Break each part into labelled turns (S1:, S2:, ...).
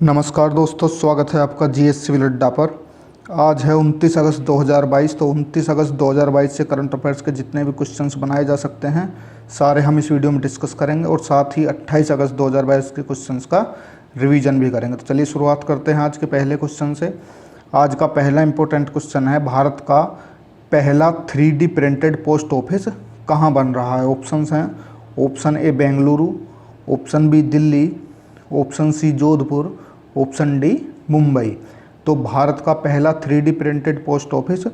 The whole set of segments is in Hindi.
S1: नमस्कार दोस्तों, स्वागत है आपका जीएस सिविल अड्डा पर। आज है 29 अगस्त 2022। तो 29 अगस्त 2022 से करंट अफेयर्स के जितने भी क्वेश्चंस बनाए जा सकते हैं सारे हम इस वीडियो में डिस्कस करेंगे और साथ ही 28 अगस्त 2022 के क्वेश्चंस का रिवीजन भी करेंगे। तो चलिए शुरुआत करते हैं आज के पहले क्वेश्चन से। आज का पहला इंपॉर्टेंट क्वेश्चन है, भारत का पहला 3D प्रिंटेड पोस्ट ऑफिस कहाँ बन रहा है। ऑप्शंस हैं, option A Bengaluru, option B Delhi, option C Jodhpur, option D Mumbai. तो भारत का पहला 3D printed post office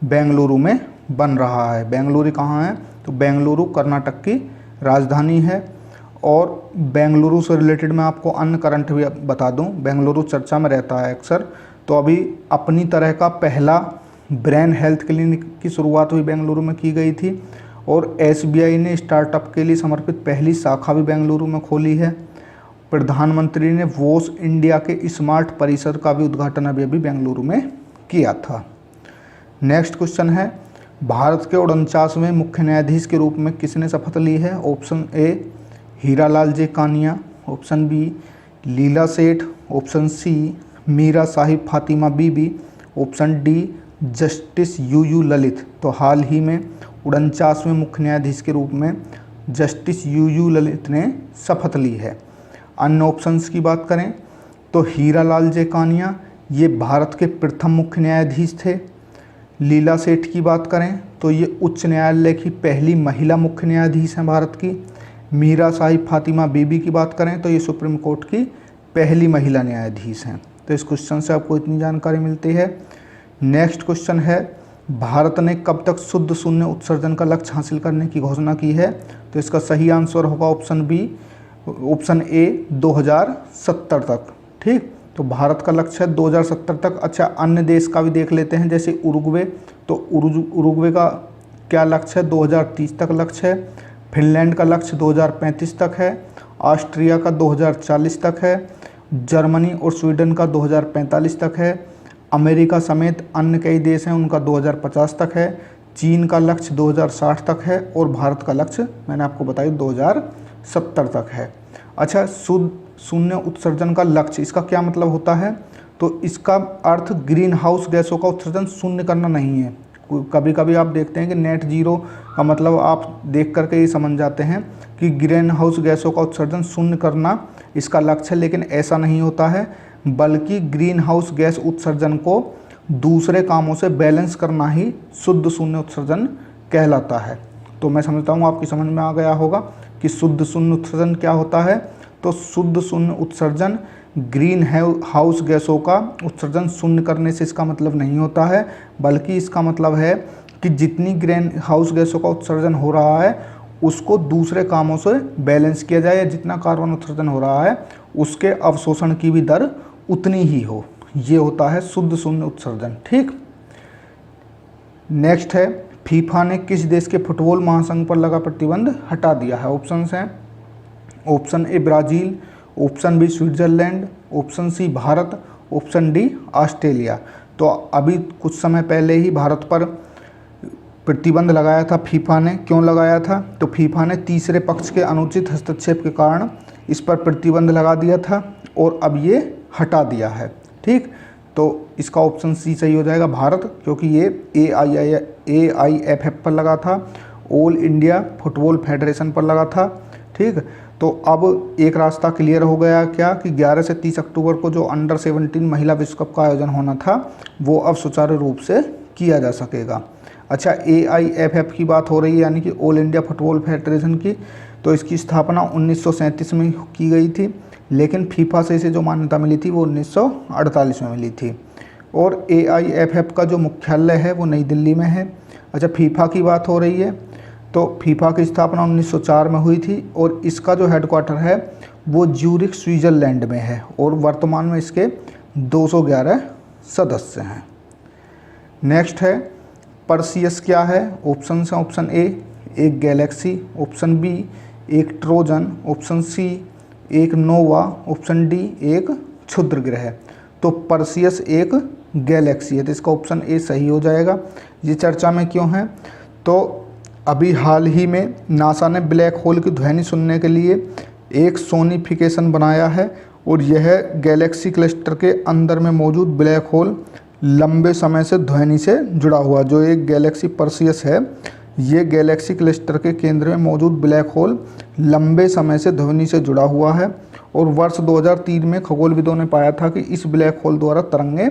S1: Bengaluru में बन रहा है। बेंगलुरु कहाँ है? तो बेंगलुरु कर्नाटक की राजधानी है। और बेंगलुरु से रिलेटेड मैं आपको अन्य करंट भी बता दूं, बेंगलुरु चर्चा में रहता है अक्सर। तो अभी अपनी तरह का पहला ब्रेन हेल्थ क्लिनिक की शुरुआत हुई बेंगलुरु में की गई थी और SBI ने स्टार्टअप के लिए समर्पित पहली शाखा भी बेंगलुरु में खोली है। प्रधानमंत्री ने वॉश इंडिया के स्मार्ट परिसर का भी उद्घाटन अभी बेंगलुरु में किया था। नेक्स्ट क्वेश्चन है, भारत के 49वें मुख्य न्यायाधीश के रूप में किसने शपथ ली है। Option A Hiralal J Kania, option B Leela Seth, option C Meera Sahib Fathima Beevi, option D justice U Lalit. तो हाल ही में 49वें मुख्य न्यायाधीश के रूप में जस्टिस यू ललित ने शपथ ली है। अन्य ऑप्शंस की बात करें तो हीरालाल जे कानिया ये भारत के प्रथम मुख्य न्यायाधीश थे। लीला सेठ की बात करें तो ये उच्च न्यायालय की पहली महिला मुख्य न्यायाधीश हैं भारत की। मीरा साहिब फातिमा बीबी की बात करें तो ये सुप्रीम कोर्ट की पहली महिला न्यायाधीश हैं। तो इस क्वेश्चन से आपको इतनी जानकारी मिलती है। नेक्स्ट क्वेश्चन है, भारत ने कब तक शुद्ध शून्य उत्सर्जन का लक्ष्य हासिल करने की घोषणा की है। तो इसका सही आंसर होगा ऑप्शन बी, ऑप्शन ए 2070 तक। ठीक, तो भारत का लक्ष्य है 2070 तक। अच्छा, अन्य देश का भी देख लेते हैं, जैसे उरुग्वे। तो उरुग्वे का क्या लक्ष्य है? 2030 तक लक्ष्य है। फिनलैंड का लक्ष्य 2035 तक है। ऑस्ट्रिया का 2040 तक है। जर्मनी और स्वीडन का 2045 तक है। अमेरिका समेत अन्य कई देश हैं उनका 2050 तक है। चीन का लक्ष्य 2060 तक है और भारत का लक्ष्य मैंने आपको बताया 2070 तक है। अच्छा, शुद्ध शून्य उत्सर्जन का लक्ष्य, इसका क्या मतलब होता है? तो इसका अर्थ ग्रीन हाउस गैसों का उत्सर्जन शून्य करना नहीं है। कभी कभी आप देखते हैं कि नेट जीरो का मतलब आप देख करके ये समझ जाते हैं कि ग्रीन हाउस गैसों का उत्सर्जन शून्य करना इसका लक्ष्य है, लेकिन ऐसा नहीं होता है। बल्कि ग्रीन हाउस गैस उत्सर्जन को दूसरे कामों से बैलेंस करना ही शुद्ध शून्य उत्सर्जन कहलाता है। तो मैं समझता हूँ आपकी समझ में आ गया होगा कि शुद्ध शून्य उत्सर्जन क्या होता है। तो शुद्ध शून्य उत्सर्जन ग्रीन हाउस गैसों का उत्सर्जन शून्य करने से इसका मतलब नहीं होता है, बल्कि इसका मतलब है कि जितनी ग्रीन हाउस गैसों का उत्सर्जन हो रहा है उसको दूसरे कामों से बैलेंस किया जाए, या जितना कार्बन उत्सर्जन हो रहा है उसके अवशोषण की भी दर उतनी ही हो। ये होता है शुद्ध शून्य उत्सर्जन। ठीक, नेक्स्ट है, फीफा ने किस देश के फुटबॉल महासंघ पर लगा प्रतिबंध हटा दिया है। ऑप्शंस हैं, option A Brazil, option B Switzerland, option C Bharat, option D Australia. तो अभी कुछ समय पहले ही भारत पर प्रतिबंध लगाया था फीफा ने। क्यों लगाया था? तो फीफा ने तीसरे पक्ष के अनुचित हस्तक्षेप के कारण इस पर प्रतिबंध लगा दिया था और अब ये हटा दिया है। ठीक, तो इसका ऑप्शन सी सही हो जाएगा, भारत, क्योंकि ये AIFF पर लगा था, ऑल इंडिया फुटबॉल फेडरेशन पर लगा था। ठीक, तो अब एक रास्ता क्लियर हो गया क्या कि 11 से 30 अक्टूबर को जो अंडर 17 महिला विश्व कप का आयोजन होना था वो अब सुचारू रूप से किया जा सकेगा। अच्छा, AIFF की बात हो रही है, यानी कि ऑल इंडिया फुटबॉल फेडरेशन की। तो इसकी स्थापना 1937 में की गई थी, लेकिन फीफा से इसे जो मान्यता मिली थी वो 1948 में मिली थी। और AIFF का जो मुख्यालय है वो नई दिल्ली में है। अच्छा, फीफा की बात हो रही है तो फीफा की स्थापना 1904 में हुई थी और इसका जो हेडक्वार्टर है वो ज्यूरिख स्विट्जरलैंड में है और वर्तमान में इसके 211 सदस्य हैं। नेक्स्ट है, परसियस क्या है। ऑप्शन हैं, ऑप्शन ए एक गैलेक्सी, ऑप्शन बी एक ट्रोजन, ऑप्शन सी एक नोवा, ऑप्शन डी एक क्षुद्र ग्रह। तो परसियस एक गैलेक्सी है, तो इसका ऑप्शन ए सही हो जाएगा। ये चर्चा में क्यों है? तो अभी हाल ही में नासा ने ब्लैक होल की ध्वनि सुनने के लिए एक सोनिफिकेशन बनाया है और यह गैलेक्सी क्लस्टर के अंदर में मौजूद ब्लैक होल लंबे समय से ध्वनि से जुड़ा हुआ, जो एक गैलेक्सी परसियस है, ये गैलेक्सी क्लस्टर के केंद्र में मौजूद ब्लैक होल लंबे समय से ध्वनि से जुड़ा हुआ है। और वर्ष 2003 में खगोलविदों ने पाया था कि इस ब्लैक होल द्वारा तरंगें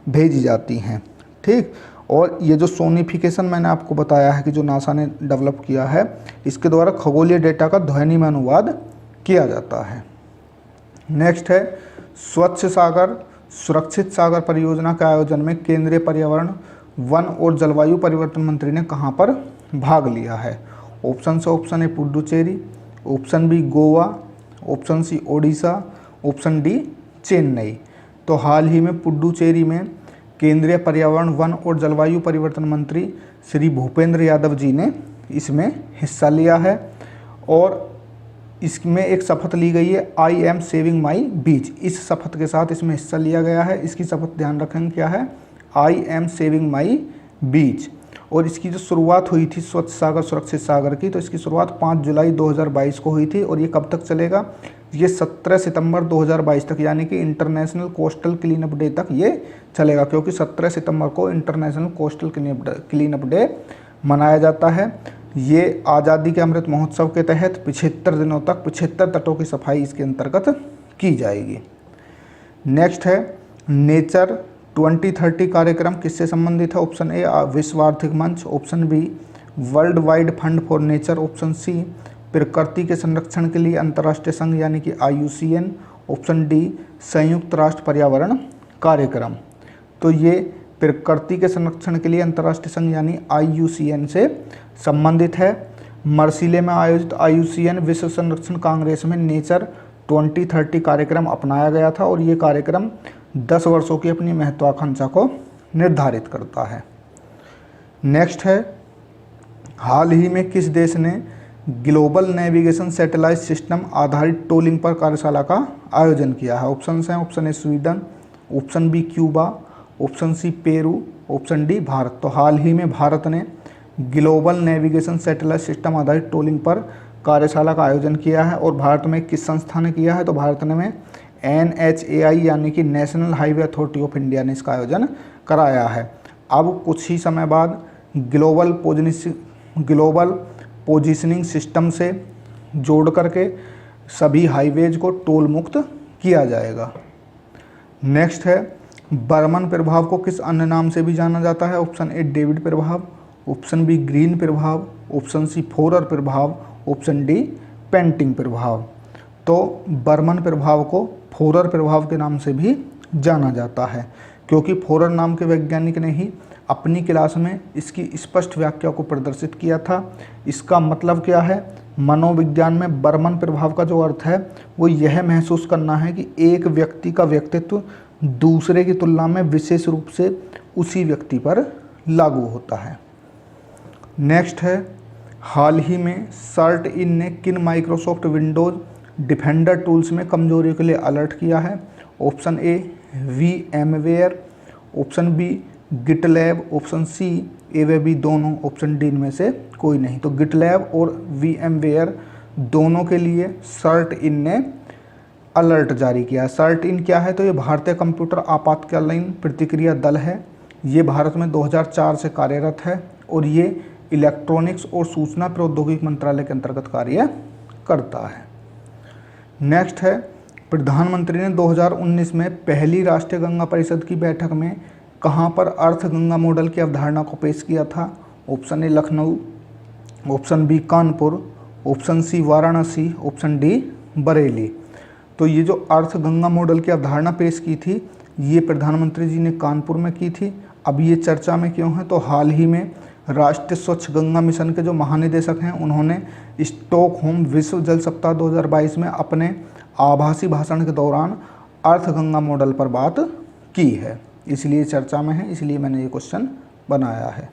S1: भेजी जाती हैं। ठीक, और ये जो सोनिफिकेशन मैंने आपको बताया है कि जो नासा ने डेवलप किया है, इसके द्वारा खगोलीय डेटा का ध्वनि में अनुवाद किया जाता है। नेक्स्ट है स्वच्छ सागर सुरक्षित सागर परियोजना के आयोजन में केंद्रीय पर्यावरण, वन और जलवायु परिवर्तन मंत्री ने कहाँ पर भाग लिया है? Option A Puducherry, option B Goa, option C Odisha, option D Chennai. तो हाल ही में पुडुचेरी में केंद्रीय पर्यावरण, वन और जलवायु परिवर्तन मंत्री श्री भूपेंद्र यादव जी ने इसमें हिस्सा लिया है और इसमें एक शपथ ली गई है, आई एम सेविंग माई बीच। इस शपथ के साथ इसमें हिस्सा लिया गया है। इसकी शपथ ध्यान रखेंगे क्या है? आई एम सेविंग माई बीच। और इसकी जो शुरुआत हुई थी स्वच्छ सागर सुरक्षित सागर की, तो इसकी शुरुआत 5 जुलाई 2022 को हुई थी। और ये कब तक चलेगा? ये 17 सितंबर 2022 तक, यानी कि international coastal clean up day तक ये चलेगा, क्योंकि 17 सितंबर को international coastal clean up day मनाया जाता है। ये आज़ादी के अमृत महोत्सव के तहत 75 दिनों तक 75 तटों की सफाई इसके अंतर्गत की जाएगी। नेक्स्ट है नेचर 2030 कार्यक्रम किससे संबंधित है? ऑप्शन ए विश्व आर्थिक मंच, option B World Wide Fund for Nature, option C प्रकृति के संरक्षण के लिए अंतर्राष्ट्रीय संघ यानी कि IUCN, ऑप्शन डी संयुक्त राष्ट्र पर्यावरण कार्यक्रम। तो ये प्रकृति के संरक्षण के लिए अंतर्राष्ट्रीय संघ यानी IUCN से संबंधित है। मर्सिले में आयोजित IUCN विश्व संरक्षण कांग्रेस में नेचर 2030 कार्यक्रम अपनाया गया था और ये कार्यक्रम 10 वर्षों की अपनी महत्वाकांक्षा को निर्धारित करता है। नेक्स्ट है हाल ही में किस देश ने ग्लोबल नेविगेशन सैटेलाइट सिस्टम आधारित टोलिंग पर कार्यशाला का आयोजन किया है? ऑप्शन हैं, option A Sweden, option B Cuba, option C Peru, option D Bharat. तो हाल ही में भारत ने ग्लोबल नेविगेशन सैटेलाइट सिस्टम आधारित टोलिंग पर कार्यशाला का आयोजन किया है। और भारत में किस संस्था ने किया है? तो भारत में NHAI यानी कि national highway authority of India ने इसका आयोजन कराया है। अब कुछ ही समय बाद ग्लोबल पोजीशनिंग सिस्टम से जोड़ करके सभी हाईवेज को टोल मुक्त किया जाएगा। नेक्स्ट है बर्मन प्रभाव को किस अन्य नाम से भी जाना जाता है? ऑप्शन ए डेविड प्रभाव, ऑप्शन बी ग्रीन प्रभाव, ऑप्शन सी फोरर प्रभाव, ऑप्शन डी पेंटिंग प्रभाव। तो बर्मन प्रभाव को फोरर प्रभाव के नाम से भी जाना जाता है, क्योंकि फोरर नाम के वैज्ञानिक ने ही अपनी क्लास में इसकी स्पष्ट व्याख्या को प्रदर्शित किया था। इसका मतलब क्या है? मनोविज्ञान में बर्मन प्रभाव का जो अर्थ है वो यह महसूस करना है कि एक व्यक्ति का व्यक्तित्व दूसरे की तुलना में विशेष रूप से उसी व्यक्ति पर लागू होता है। नेक्स्ट है हाल ही में सर्ट इन ने किन माइक्रोसॉफ्ट विंडोज़ डिफेंडर टूल्स में कमजोरियों के लिए अलर्ट किया है? Option A VMware, option B GitLab, option C A व बी दोनों, ऑप्शन डी इनमें से कोई नहीं। तो गिटलैब और VMware दोनों के लिए सर्ट इन ने अलर्ट जारी किया है। सर्ट इन क्या है? तो ये भारतीय कंप्यूटर आपातकालीन प्रतिक्रिया दल है। ये भारत में 2004 से कार्यरत है और ये इलेक्ट्रॉनिक्स और सूचना प्रौद्योगिकी मंत्रालय के अंतर्गत कार्य करता है। नेक्स्ट है प्रधानमंत्री ने 2019 में पहली राष्ट्रीय गंगा परिषद की बैठक में कहाँ पर अर्थ गंगा मॉडल की अवधारणा को पेश किया था? Option A Lucknow, option B Kanpur, option C Varanasi, option D Bareilly. तो ये जो अर्थ गंगा मॉडल की अवधारणा पेश की थी ये प्रधानमंत्री जी ने कानपुर में की थी। अब ये चर्चा में क्यों है? तो हाल ही में राष्ट्रीय स्वच्छ गंगा मिशन के जो महानिदेशक हैं उन्होंने स्टॉकहोम विश्व जल सप्ताह 2022 में अपने आभासी भाषण के दौरान अर्थ गंगा मॉडल पर बात की है, इसलिए चर्चा में है, इसलिए मैंने ये क्वेश्चन बनाया है।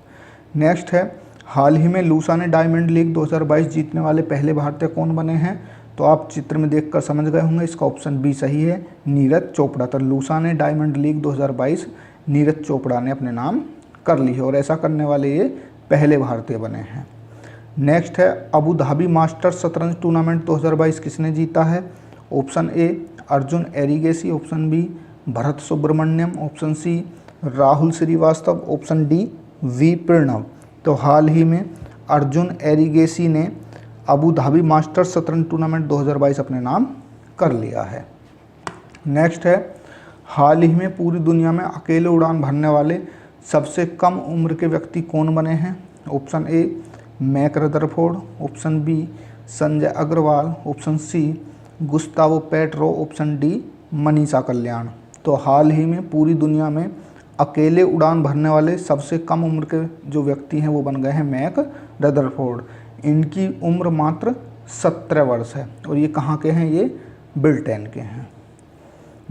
S1: नेक्स्ट है हाल ही में लूसा ने डायमंड लीग 2022 जीतने वाले पहले भारतीय कौन बने हैं? तो आप चित्र में देखकर समझ गए होंगे, इसका ऑप्शन बी सही है, नीरज चोपड़ा। तो लूसा ने डायमंड लीग 2022 नीरज चोपड़ा ने अपने नाम कर ली है और ऐसा करने वाले ये पहले भारतीय बने हैं। नेक्स्ट है अबू धाबी मास्टर्स शतरंज टूर्नामेंट 2022 किसने जीता है? Option A Arjun Erigaisi, option B Bharat Subramanyam, option C Rahul Srivastava, option D V Pranav. तो हाल ही में अर्जुन एरिगेसी ने अबू धाबी मास्टर्स शतरंज टूर्नामेंट 2022 अपने नाम कर लिया है। नेक्स्ट है, हाल ही में पूरी दुनिया में अकेले उड़ान भरने वाले सबसे कम उम्र के व्यक्ति कौन बने हैं? Option A Mack Rutherford, option B Sanjay Agarwal, option C Gustavo Petro, option D Manisha Kalyan. तो हाल ही में पूरी दुनिया में अकेले उड़ान भरने वाले सबसे कम उम्र के जो व्यक्ति हैं वो बन गए हैं मैक रदरफोर्ड। इनकी उम्र मात्र 17 वर्ष है और ये कहाँ के हैं? ये ब्रिटेन के हैं।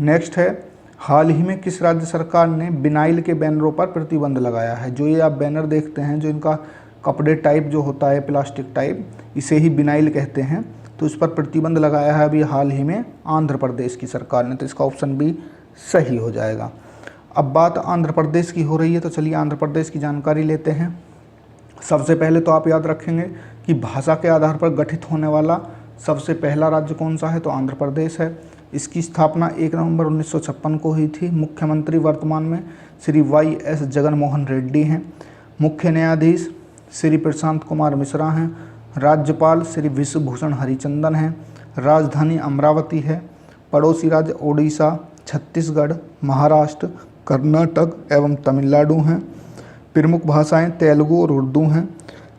S1: नेक्स्ट है, हाल ही में किस राज्य सरकार ने विनाइल के बैनरों पर प्रतिबंध लगाया है? जो ये आप बैनर देखते हैं, जो इनका कपड़े टाइप जो होता है प्लास्टिक टाइप, इसे ही विनाइल कहते हैं। तो इस पर प्रतिबंध लगाया है अभी हाल ही में आंध्र प्रदेश की सरकार ने। तो इसका ऑप्शन बी सही हो जाएगा। अब बात आंध्र प्रदेश की हो रही है तो चलिए आंध्र प्रदेश की जानकारी लेते हैं। सबसे पहले तो आप याद रखेंगे कि भाषा के आधार पर गठित होने वाला सबसे पहला राज्य कौन सा है? तो आंध्र प्रदेश है। इसकी स्थापना 1 नवंबर 1956 को हुई थी। मुख्यमंत्री वर्तमान में श्री वाई.एस. जगनमोहन रेड्डी हैं। मुख्य न्यायाधीश श्री प्रशांत कुमार मिश्रा हैं। राज्यपाल श्री विश्वभूषण हरिचंदन हैं। राजधानी अमरावती है। पड़ोसी राज्य ओडिशा, छत्तीसगढ़, महाराष्ट्र, कर्नाटक एवं तमिलनाडु हैं। प्रमुख भाषाएं तेलुगु और उर्दू हैं।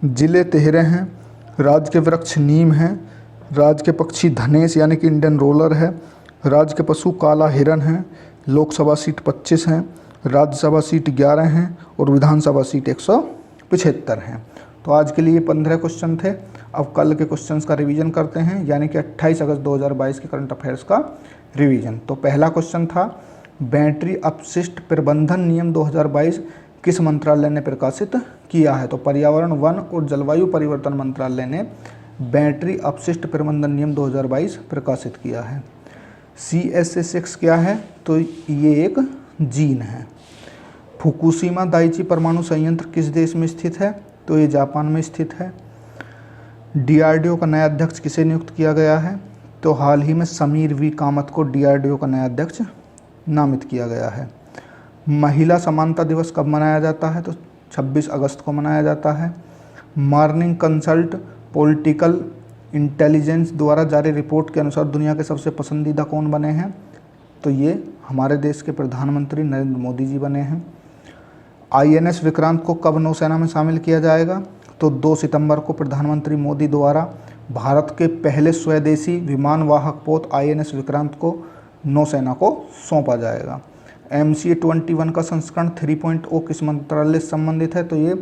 S1: जिले 13 हैं। राज्य के वृक्ष नीम हैं। राज्य के पक्षी धनेश यानी कि इंडियन रोलर है। राज्य के पशु काला हिरन है। लोकसभा सीट 25 हैं। राज्यसभा सीट 11 हैं और विधानसभा सीट 175 हैं। तो आज के लिए 15 क्वेश्चन थे। अब कल के क्वेश्चंस का रिवीजन करते हैं, यानी कि 28 अगस्त 2022 के करंट अफेयर्स का रिवीजन। तो पहला क्वेश्चन था, बैटरी अपशिष्ट प्रबंधन नियम 2022 किस मंत्रालय ने प्रकाशित किया है? तो पर्यावरण, वन और जलवायु परिवर्तन मंत्रालय ने बैटरी अपशिष्ट प्रबंधन नियम 2022 प्रकाशित किया है। CSA-6 क्या है? तो ये एक जीन है। फुकुशिमा दाइची परमाणु संयंत्र किस देश में स्थित है? तो ये जापान में स्थित है। DRDO का नया अध्यक्ष किसे नियुक्त किया गया है? तो हाल ही में समीर वी कामत को DRDO का नया अध्यक्ष नामित किया गया है। महिला समानता दिवस कब मनाया जाता है? तो 26 अगस्त को मनाया जाता है। मॉर्निंग कंसल्ट पॉलिटिकल इंटेलिजेंस द्वारा जारी रिपोर्ट के अनुसार दुनिया के सबसे पसंदीदा कौन बने हैं? तो ये हमारे देश के प्रधानमंत्री नरेंद्र मोदी जी बने हैं। INS विक्रांत को कब नौसेना में शामिल किया जाएगा? तो 2 सितंबर को प्रधानमंत्री मोदी द्वारा भारत के पहले स्वदेशी विमान वाहक पोत INS विक्रांत को नौसेना को सौंपा जाएगा। MCA 21 का संस्करण 3.0 किस मंत्रालय से संबंधित है? तो ये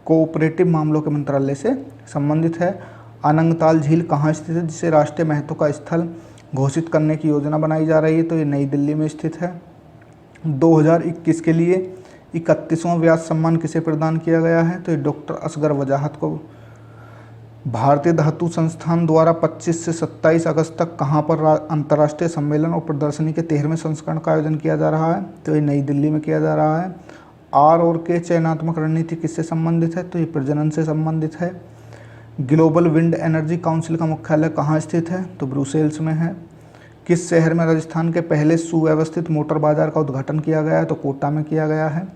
S1: कोऑपरेटिव मामलों के मंत्रालय से संबंधित है। अनंगताल झील कहाँ स्थित है, जिसे राष्ट्रीय महत्व का स्थल घोषित करने की योजना बनाई जा रही है? तो ये नई दिल्ली में स्थित है। 2021 के लिए 31वां व्यास सम्मान किसे प्रदान किया गया है? तो ये डॉक्टर असगर वजाहत को। भारतीय धातु संस्थान द्वारा 25 से 27 अगस्त तक कहाँ पर अंतर्राष्ट्रीय सम्मेलन और प्रदर्शनी के 13वें संस्करण का आयोजन किया जा रहा है? तो ये नई दिल्ली में किया जा रहा है। R और K चयनात्मक रणनीति किससे संबंधित है? तो ये प्रजनन से संबंधित है। ग्लोबल विंड एनर्जी काउंसिल का मुख्यालय कहाँ स्थित है? तो ब्रुसेल्स में है। किस शहर में राजस्थान के पहले सुव्यवस्थित मोटर बाजार का उद्घाटन किया गया है? तो कोटा में किया गया है।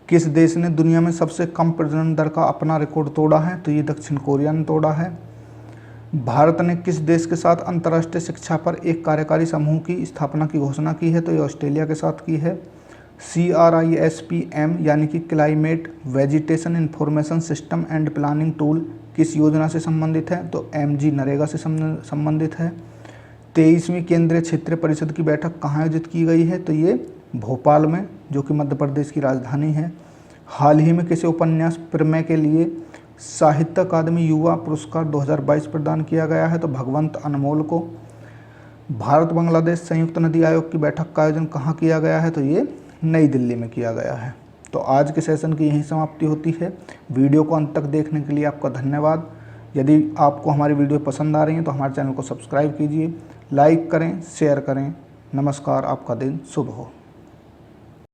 S1: किस देश ने दुनिया में सबसे कम प्रजनन दर का अपना रिकॉर्ड तोड़ा है? तो ये दक्षिण कोरिया ने तोड़ा है। भारत ने किस देश के साथ अंतर्राष्ट्रीय शिक्षा पर एक कार्यकारी समूह की स्थापना की घोषणा की है? तो ये ऑस्ट्रेलिया के साथ की है। CRISPM यानी कि climate vegetation information system and planning tool किस योजना से संबंधित है? तो MG नरेगा से संबंधित है। 23वीं केंद्रीय क्षेत्रीय परिषद की बैठक कहाँ आयोजित की गई है? तो ये भोपाल में, जो कि मध्य प्रदेश की राजधानी है। हाल ही में किसी उपन्यास प्रमेय के लिए साहित्य अकादमी युवा पुरस्कार 2022 प्रदान किया गया है? तो भगवंत अनमोल को। भारत बांग्लादेश संयुक्त नदी आयोग की बैठक का आयोजन कहाँ किया गया है? तो ये नई दिल्ली में किया गया है। तो आज के सेशन की यहीं समाप्ति होती है। वीडियो को अंत तक देखने के लिए आपका धन्यवाद। यदि आपको हमारी वीडियो पसंद आ रही है तो हमारे चैनल को सब्सक्राइब कीजिए, लाइक करें, शेयर करें। नमस्कार, आपका दिन शुभ हो।